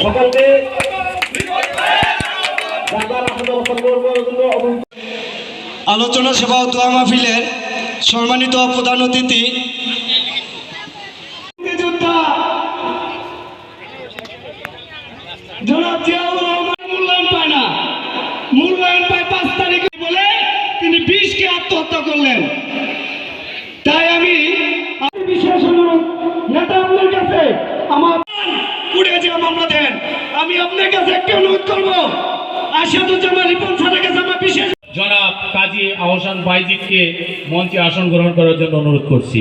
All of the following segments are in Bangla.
সকলকে আলোচনা সভা ও দোয়া মাহফিলের সম্মানিত প্রধান অতিথি মূল্যায়ন পায় না, মূল্যায়ন পায় 5 তারিখে বলে তিনি 20কে আত্মহত্যা করলেন। তাই আমি বিশেষ অনুরোধ নেতা আপনার কাছে আমার উড়ে যে মামলা দেন, আমি আপনার কাছে একটা অনুরোধ করবো, আসাদুজ্জামান রিপন স্যারের কাছে আমার বিশেষ জনাব কাজী আহসান বাইজিদকে মঞ্চে আসন গ্রহণ করার জন্য অনুরোধ করছি।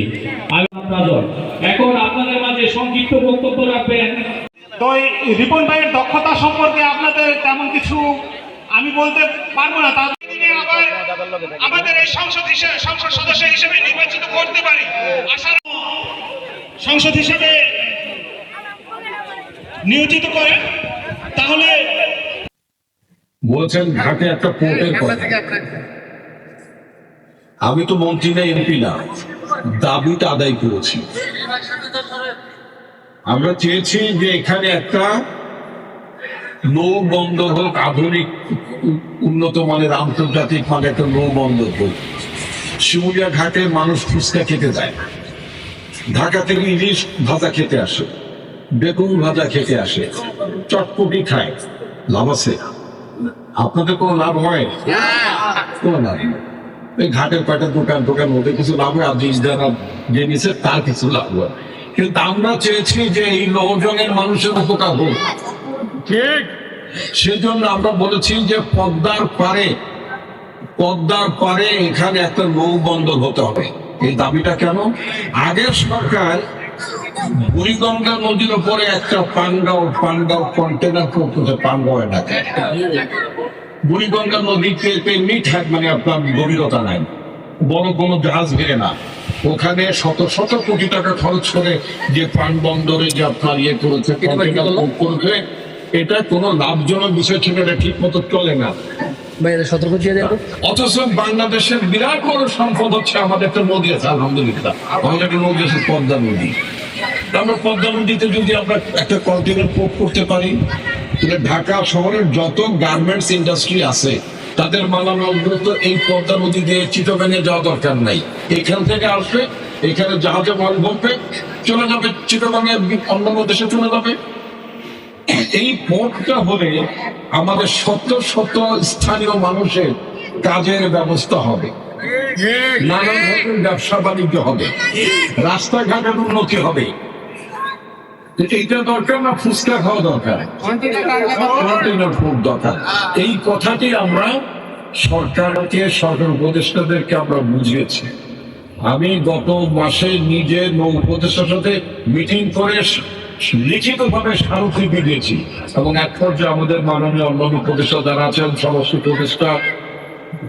এখন আপনাদের মাঝে সংক্ষিপ্ত বক্তব্য রাখবেন। তো এই রিপন ভাইয়ের দক্ষতা সম্পর্কে আপনাদের তেমন কিছু আমি বলতে পারবো না। তার আমাদের এই সংসদ সদস্য হিসেবে নির্বাচিত করতে পারি, সংসদ হিসেবে নিয়োজিত করে, তাহলে বলছেন ঘাটে একটা পোর্টের কথা। আমি তো মন্ত্রী না, এমপি না, দাবিটা আদায় করেছি। আমরা চেয়েছি যে এখানে একটা নৌ বন্দর হোক, আধুনিক উন্নত মানের আন্তর্জাতিক মানে একটা নৌ বন্দর হোক। শিমুলিয়া ঘাটে মানুষ ফুচকা খেতে যায়, ঢাকা থেকে ইলিশ ভাজা খেতে আসে, বেগুন ভাজা খেতে আসে, চটপটি খায়, লাভ আছে? আপনাদের কোনো লাভ হয়? কোনো লাভ নেই। এই ঘাটের কয়টা দোকান ওদের কিছু লাভ হয়, আর যারা যে নিচ্ছে তার কিছু লাভ হয়। কিন্তু আমরা চেয়েছি যে এই নৌজনের মানুষের উপকার হোক, ঠিক সেজন্য আমরা বলেছি যে পদ্মার পারে এখানে একটা নৌ বন্দর হতে হবে। এই দাবিটা কেন? আগের সরকার বুড়িগঙ্গা নদীর উপরে একটা পানগাঁও কন্টেনার করতেছে পানগাঁও এলাকায়। বুড়িগঙ্গা নদীতে এমনি মানে আপনার গভীরতা নাই, বড় কোনো জাহাজ ঘিরে না। ওখানে শত শত কোটি টাকা খরচ করে যে পান বন্দরে যে আপনার করেছে, করেছে, এটা কোনো লাভজনক বিষয় ছিল না, ঠিক মতো চলে না। অথচ বাংলাদেশের বিরাট বড় সম্পদ হচ্ছে আমাদের একটা নদী আছে, আলহামদুলিল্লাহ আমাদের একটা নদী আছে পদ্মা নদী। আমরা পদ্মা নদীতে যদি আমরা একটা কন্টেনার পোর্ট করতে পারি, তাহলে ঢাকা শহরের যত গার্মেন্টস ইন্ডাস্ট্রি আছে তাদের মালামালগুলো তো এই পদ্মা নদী দিয়ে চিটাগাঙে যাওয়া দরকার নাই, এখান থেকে আসবে, এখানে জাহাজে মাল ভরবে, চলে যাবে চিটাগাঙে, অন্যান্য দেশে চলে যাবে। এই পোর্টটা হলে আমাদের শত শত স্থানীয় মানুষের কাজের ব্যবস্থা হবে, নানান ধরনের ব্যবসা বাণিজ্য হবে, রাস্তাঘাটের উন্নতি হবে। এইটা দরকার না ফুচকা খাওয়া দরকার, দরকার। এই কথাটি আমরা সরকারকে, সরকার উপদেষ্টাদেরকে আমরা বুঝিয়েছি। আমি গত মাসে নিজে নৌ উপদেষ্টার সাথে মিটিং করে লিখিত ভাবে স্মারকলিপি দিয়েছি, এবং এক পর্যায়ে আমাদের মাননীয় অন্যান্য উপদেষ্টা যারা আছেন, সমস্ত উপদেষ্টা,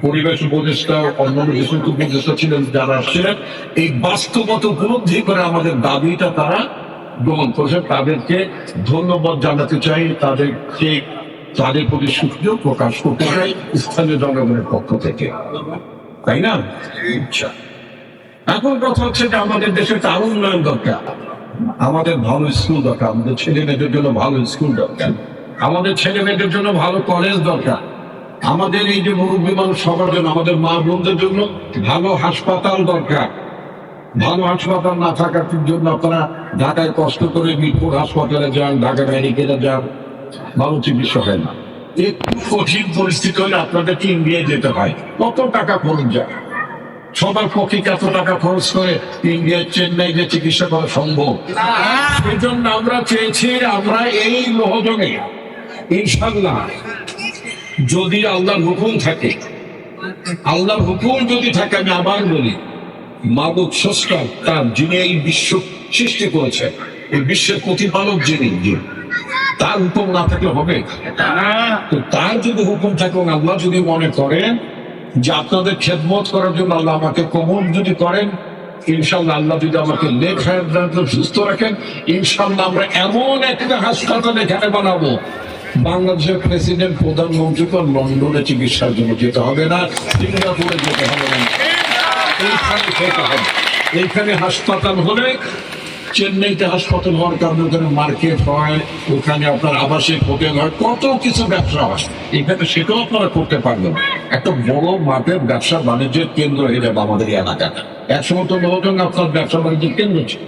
পরিবেশ উপদেষ্টা, অন্যান্য যে উপদেষ্টা ছিলেন যারা আসছিলেন, এই বাস্তবতা উপলব্ধি করে আমাদের দাবিটা তারা গ্রহণ করেছে। তাদেরকে ধন্যবাদ জানাতে চাই, তাদের প্রতি সুযোগ প্রকাশ করতে চাই স্থানীয় জনগণের পক্ষ থেকে, তাই না? এখন কথা হচ্ছে যে আমাদের দেশে আরো উন্নয়ন দরকার, আমাদের ভালো স্কুল দরকার, আমাদের ছেলে মেয়েদের জন্য ভালো স্কুল দরকার, আমাদের ছেলে মেয়েদের জন্য ভালো কলেজ দরকার, আমাদের এই যে মুরব্বী মানুষ সবার জন্য, আমাদের মা বোনদের জন্য ভালো হাসপাতাল দরকার। ভালো হাসপাতাল না থাকার জন্য আপনারা ঢাকায় কষ্ট করে মিরপুর হাসপাতালে যান, ঢাকা মেডিকেলে যান, ভালো চিকিৎসা হয় না। একটু কঠিন পরিস্থিতি হলে আপনাদেরকে ইন্ডিয়ায় যেতে হয়, কত টাকা খরচ যায়। সবার পক্ষে এত টাকা খরচ করে ইন্ডিয়ার চেন্নাই যে চিকিৎসা করা সম্ভব? সেই জন্য আমরা চেয়েছি, আমরা এই লোহজনে ইনশাল্লাহ যদি আল্লাহর হুকুম থাকে, আল্লাহর হুকুম যদি থাকে, আমি আবার বলি, মাবুদ স্রষ্টা, তার যিনি এই বিশ্ব সৃষ্টি করেছে, এই বিশ্বের প্রতিপালক যিনি, তার হুকুম না থাকলে হবে? তো তার যদি হুকুম থাকে, আল্লাহ যদি মনে করেন যে আপনাদের খেদমত করার জন্য আল্লাহ আমাকে কবুল যদি করেন, ইনশাল্লাহ আল্লাহ যদি আমাকে সুস্থ রাখেন, ইনশাল্লাহ আমরা এমন একটা হাসপাতাল এখানে বানাবো, বাংলাদেশের প্রেসিডেন্ট, প্রধানমন্ত্রীকে লন্ডনে চিকিৎসার জন্য যেতে হবে না, সিঙ্গাপুরে যেতে হবে না, এইখানে হাসপাতাল হলে চেন্নাইতে হাসপাতাল হওয়ার কারণে ওখানে মার্কেট হয়, ওখানে আপনার আবাসিক হোটেল হয়, কত কিছু ব্যবসা হয়। এখানে সেটাও আপনারা করতে পারবেন। একটা বড় মাপের ব্যবসা বাণিজ্যের কেন্দ্র হয়ে যাবে আমাদের এই এলাকাটা। একসময় তো নবগঞ্জ আপনার ব্যবসা বাণিজ্যের কেন্দ্র ছিল।